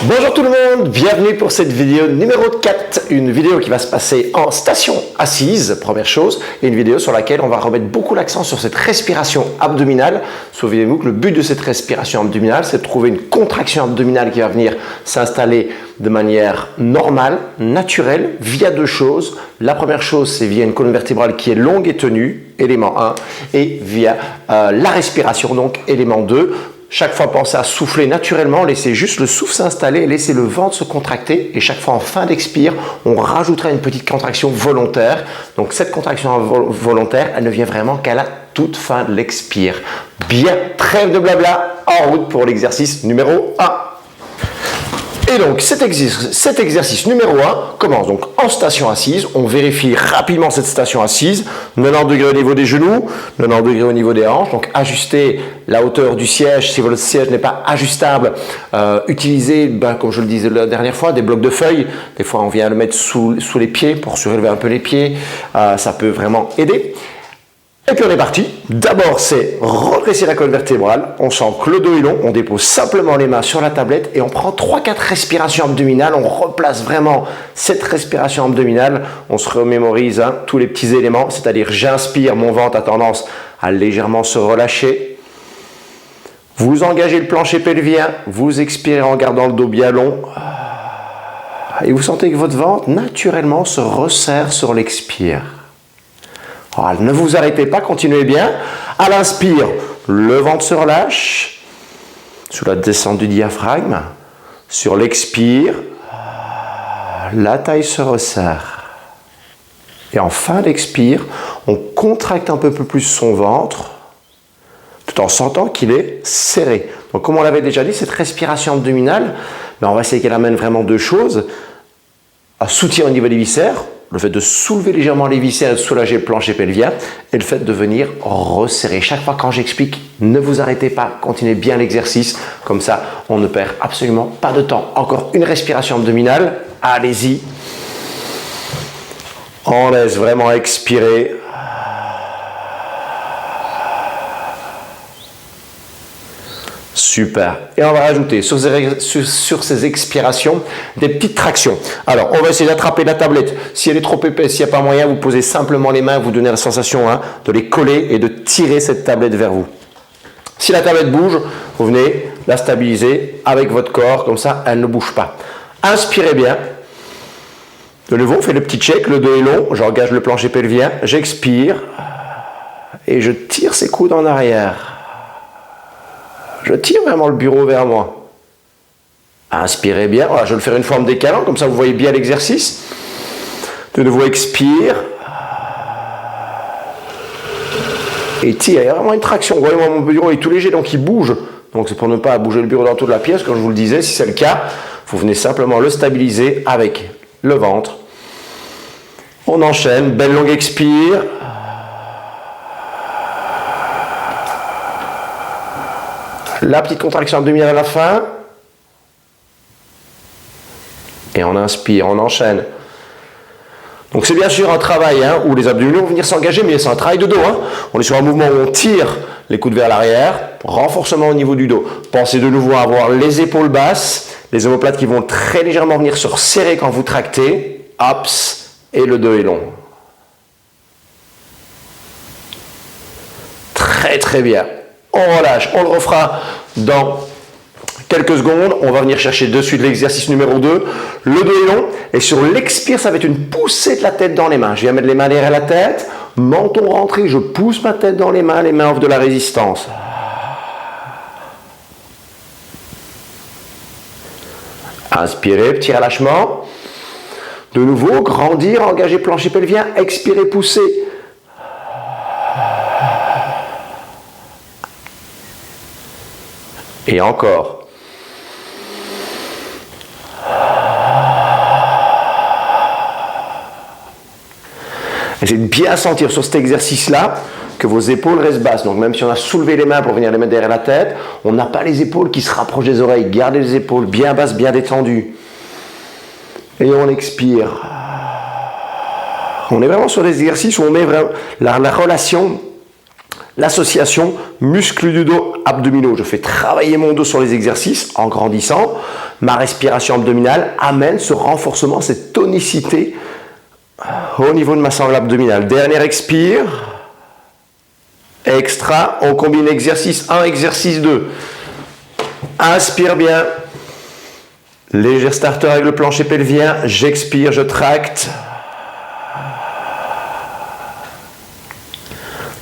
Bonjour tout le monde, bienvenue pour cette vidéo numéro 4, une vidéo qui va se passer en station assise, première chose, et une vidéo sur laquelle on va remettre beaucoup l'accent sur cette respiration abdominale. Souvenez-vous que le but de cette respiration abdominale, c'est de trouver une contraction abdominale qui va venir s'installer de manière normale, naturelle, via deux choses. La première chose, c'est via une colonne vertébrale qui est longue et tenue, élément 1, et via la respiration, donc élément 2. Chaque fois, pensez à souffler naturellement, laissez juste le souffle s'installer, laissez le ventre se contracter et chaque fois en fin d'expire, on rajoutera une petite contraction volontaire. Donc cette contraction volontaire, elle ne vient vraiment qu'à la toute fin de l'expire. Bien, trêve de blabla, en route pour l'exercice numéro 1. Et donc cet exercice numéro 1 commence donc en station assise. On vérifie rapidement cette station assise. 90 degrés au niveau des genoux, 90 degrés au niveau des hanches. Donc ajustez la hauteur du siège. Si votre siège n'est pas ajustable, utilisez, comme je le disais la dernière fois, des blocs de feuilles. Des fois on vient le mettre sous les pieds pour surélever un peu les pieds. Ça peut vraiment aider. Et puis on est parti. D'abord, c'est redresser la colonne vertébrale. On sent que le dos est long. On dépose simplement les mains sur la tablette et on prend 3-4 respirations abdominales. On replace vraiment cette respiration abdominale. On se remémorise tous les petits éléments. C'est-à-dire, j'inspire, mon ventre a tendance à légèrement se relâcher. Vous engagez le plancher pelvien. Vous expirez en gardant le dos bien long. Et vous sentez que votre ventre, naturellement, se resserre sur l'expire. Alors, ne vous arrêtez pas, continuez bien. À l'inspire, le ventre se relâche sous la descente du diaphragme. Sur l'expire, la taille se resserre. Et en fin d'expire, on contracte un peu plus son ventre tout en sentant qu'il est serré. Donc comme on l'avait déjà dit, cette respiration abdominale, on va essayer qu'elle amène vraiment deux choses. Un soutien au niveau des viscères, le fait de soulever légèrement les viscères et de soulager le plancher pelvien, et le fait de venir resserrer. Chaque fois quand j'explique, ne vous arrêtez pas, continuez bien l'exercice, comme ça on ne perd absolument pas de temps. Encore une respiration abdominale, allez-y. On laisse vraiment expirer. Super. Et on va rajouter sur ces expirations des petites tractions. Alors, on va essayer d'attraper la tablette. Si elle est trop épaisse, s'il n'y a pas moyen, vous posez simplement les mains, vous donnez la sensation de les coller et de tirer cette tablette vers vous. Si la tablette bouge, vous venez la stabiliser avec votre corps, comme ça, elle ne bouge pas. Inspirez bien. De nouveau, on fait le petit check, le dos est long, j'engage le plancher pelvien, j'expire et je tire ses coudes en arrière. Je tire vraiment le bureau vers moi. Inspirez bien. Voilà, je vais le faire une forme décalant, comme ça vous voyez bien l'exercice. De nouveau, expire. Et tire. Il y a vraiment une traction. Vous voyez, mon bureau est tout léger, donc il bouge. Donc c'est pour ne pas bouger le bureau dans toute la pièce, comme je vous le disais. Si c'est le cas, vous venez simplement le stabiliser avec le ventre. On enchaîne. Belle longue expire. La petite contraction abdominale à la fin. Et on inspire, on enchaîne. Donc c'est bien sûr un travail où les abdominaux vont venir s'engager, mais c'est un travail de dos. On est sur un mouvement où on tire les coudes vers l'arrière, renforcement au niveau du dos. Pensez de nouveau à avoir les épaules basses, les omoplates qui vont très légèrement venir se resserrer quand vous tractez. Hops, et le dos est long. Très très bien. On relâche, on le refera dans quelques secondes. On va venir chercher de suite l'exercice numéro 2. Le dos est long et sur l'expire, ça va être une poussée de la tête dans les mains. Je viens mettre les mains derrière la tête, menton rentré, je pousse ma tête dans les mains offrent de la résistance. Inspirez, petit relâchement. De nouveau, grandir, engager plancher pelvien, expirer, pousser. Et encore. Essayez de bien sentir sur cet exercice-là que vos épaules restent basses. Donc même si on a soulevé les mains pour venir les mettre derrière la tête, on n'a pas les épaules qui se rapprochent des oreilles. Gardez les épaules bien basses, bien détendues. Et on expire. On est vraiment sur des exercices où on met vraiment la relation L'association muscles du dos, abdominaux. Je fais travailler mon dos sur les exercices en grandissant. Ma respiration abdominale amène ce renforcement, cette tonicité au niveau de ma sangle abdominale. Dernier expire. Extra. On combine exercice 1, exercice 2. Inspire bien. Léger starter avec le plancher pelvien. J'expire, je tracte.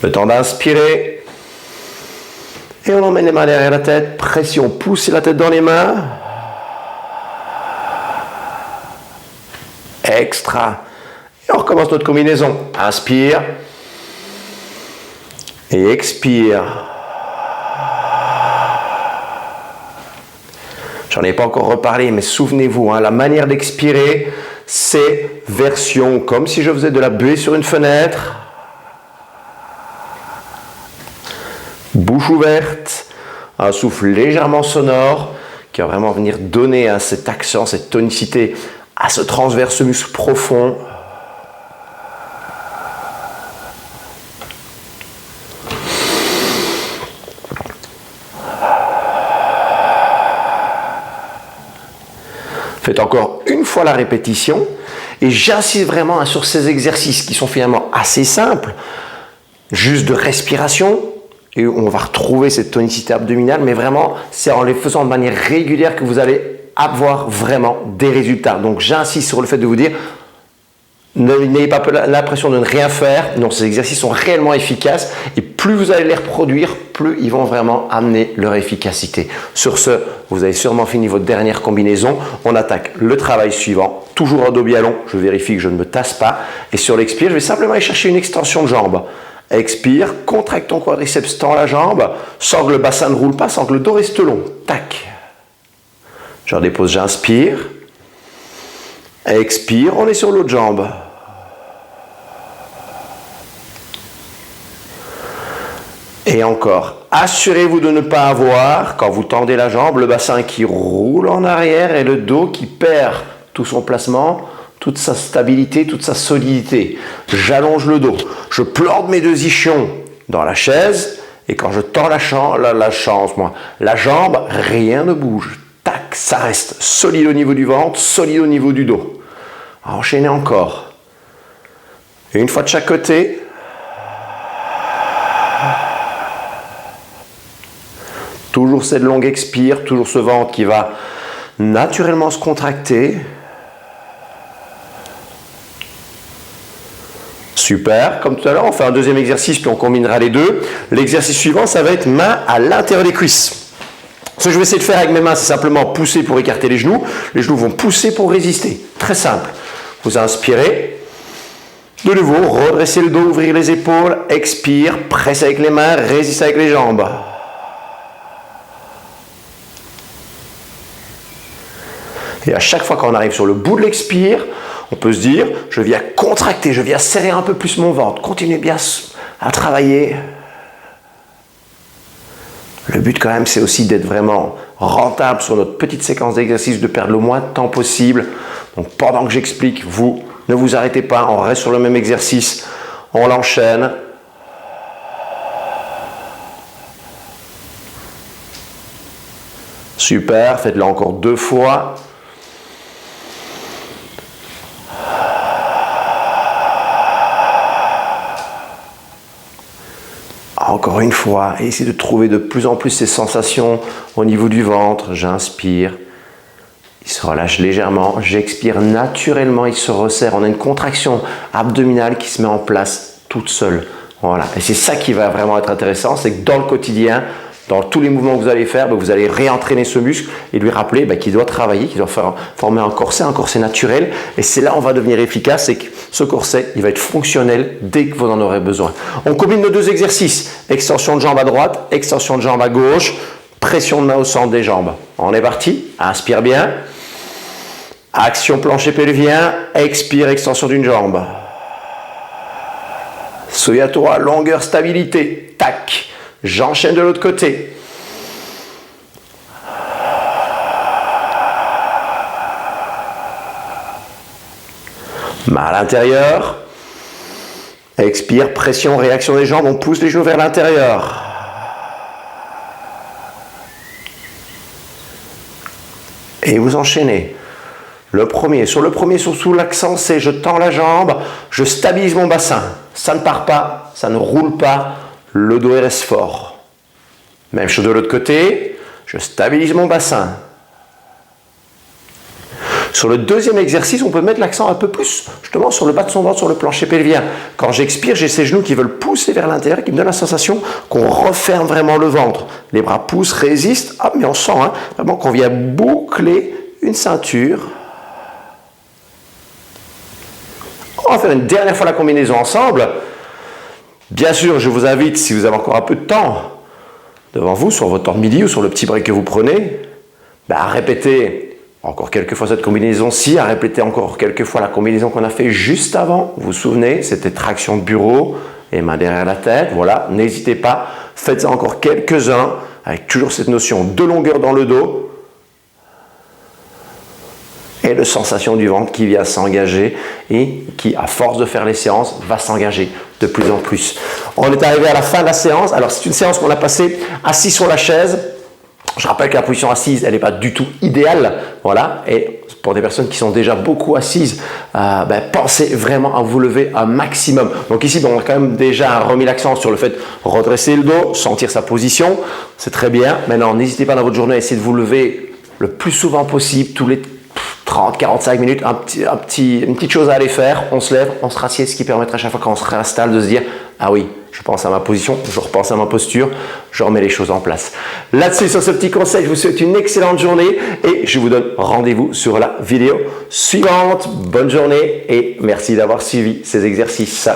Le temps d'inspirer. Et on emmène les mains derrière la tête. Pression, poussez la tête dans les mains. Extra. Et on recommence notre combinaison. Inspire. Et expire. J'en ai pas encore reparlé, mais souvenez-vous, la manière d'expirer, c'est version comme si je faisais de la buée sur une fenêtre. Bouche ouverte, un souffle légèrement sonore qui va vraiment venir donner cet accent, cette tonicité à ce transverse muscle profond. Faites encore une fois la répétition et j'insiste vraiment sur ces exercices qui sont finalement assez simples, juste de respiration et on va retrouver cette tonicité abdominale, mais vraiment c'est en les faisant de manière régulière que vous allez avoir vraiment des résultats. Donc j'insiste sur le fait de vous dire, n'ayez pas l'impression de ne rien faire. Non, ces exercices sont réellement efficaces et plus vous allez les reproduire, plus ils vont vraiment amener leur efficacité. Sur ce, vous avez sûrement fini votre dernière combinaison. On attaque le travail suivant, toujours en dos biallon. Je vérifie que je ne me tasse pas. Et sur l'expire, je vais simplement aller chercher une extension de jambe. Expire, contracte ton quadriceps, tends la jambe, sans que le bassin ne roule pas, sans que le dos reste long. Tac. Je redépose, j'inspire. Expire, on est sur l'autre jambe. Et encore, assurez-vous de ne pas avoir, quand vous tendez la jambe, le bassin qui roule en arrière et le dos qui perd tout son placement, toute sa stabilité, toute sa solidité. J'allonge le dos, je plante mes deux ischions dans la chaise et quand je tends la jambe, rien ne bouge. Tac, ça reste solide au niveau du ventre, solide au niveau du dos. Enchaînez encore. Et une fois de chaque côté. Toujours cette longue expire, toujours ce ventre qui va naturellement se contracter. Super, comme tout à l'heure, on fait un deuxième exercice puis on combinera les deux. L'exercice suivant, ça va être main à l'intérieur des cuisses. Ce que je vais essayer de faire avec mes mains, c'est simplement pousser pour écarter les genoux. Les genoux vont pousser pour résister. Très simple. Vous inspirez. De nouveau, redressez le dos, ouvrir les épaules. Expire, presse avec les mains, résiste avec les jambes. Et à chaque fois qu'on arrive sur le bout de l'expire, on peut se dire, je viens contracter, je viens serrer un peu plus mon ventre. Continuez bien à travailler. Le but quand même, c'est aussi d'être vraiment rentable sur notre petite séquence d'exercice, de perdre le moins de temps possible. Donc pendant que j'explique, vous ne vous arrêtez pas, on reste sur le même exercice, on l'enchaîne. Super, faites-le encore 2 fois. Encore une fois, et essayez de trouver de plus en plus ces sensations au niveau du ventre. J'inspire, il se relâche légèrement, j'expire naturellement, il se resserre. On a une contraction abdominale qui se met en place toute seule. Voilà. Et c'est ça qui va vraiment être intéressant, c'est que dans le quotidien, dans tous les mouvements que vous allez faire, vous allez réentraîner ce muscle et lui rappeler qu'il doit travailler, qu'il doit former un corset naturel. Et c'est là où on va devenir efficace, c'est que ce corset, il va être fonctionnel dès que vous en aurez besoin. On combine nos deux exercices. Extension de jambe à droite, extension de jambe à gauche, pression de main au centre des jambes. On est parti. Inspire bien. Action plancher pelvien. Expire, extension d'une jambe. Souviens-toi, longueur, stabilité. Tac. J'enchaîne de l'autre côté. Main à l'intérieur. Expire, pression, réaction des jambes, on pousse les genoux vers l'intérieur. Et vous enchaînez. Sur le premier, surtout l'accent, c'est je tends la jambe, je stabilise mon bassin. Ça ne part pas, ça ne roule pas, le dos reste fort. Même chose de l'autre côté, je stabilise mon bassin. Sur le deuxième exercice, on peut mettre l'accent un peu plus justement sur le bas de son ventre, sur le plancher pelvien. Quand j'expire, j'ai ces genoux qui veulent pousser vers l'intérieur, qui me donnent la sensation qu'on referme vraiment le ventre. Les bras poussent, résistent, mais on sent vraiment qu'on vient boucler une ceinture. On va faire une dernière fois la combinaison ensemble. Bien sûr, je vous invite, si vous avez encore un peu de temps devant vous, sur votre temps de midi ou sur le petit break que vous prenez, à répéter encore quelques fois cette combinaison-ci, à répéter encore quelques fois la combinaison qu'on a fait juste avant. Vous vous souvenez, c'était traction de bureau et main derrière la tête. Voilà, n'hésitez pas, faites-en encore quelques-uns avec toujours cette notion de longueur dans le dos et de sensation du ventre qui vient s'engager et qui, à force de faire les séances, va s'engager de plus en plus. On est arrivé à la fin de la séance. Alors, c'est une séance qu'on a passée assis sur la chaise. Je rappelle que la position assise, elle n'est pas du tout idéale. Voilà. Et pour des personnes qui sont déjà beaucoup assises, pensez vraiment à vous lever un maximum. Donc ici, on a quand même déjà remis l'accent sur le fait de redresser le dos, sentir sa position. C'est très bien. Maintenant, n'hésitez pas dans votre journée à essayer de vous lever le plus souvent possible, tous les 30-45 minutes, une petite chose à aller faire. On se lève, on se rassied, ce qui permettra à chaque fois qu'on se réinstalle de se dire « Ah oui, je pense à ma position, je repense à ma posture, je remets les choses en place. » Là-dessus, sur ce petit conseil, je vous souhaite une excellente journée et je vous donne rendez-vous sur la vidéo suivante. Bonne journée et merci d'avoir suivi ces exercices.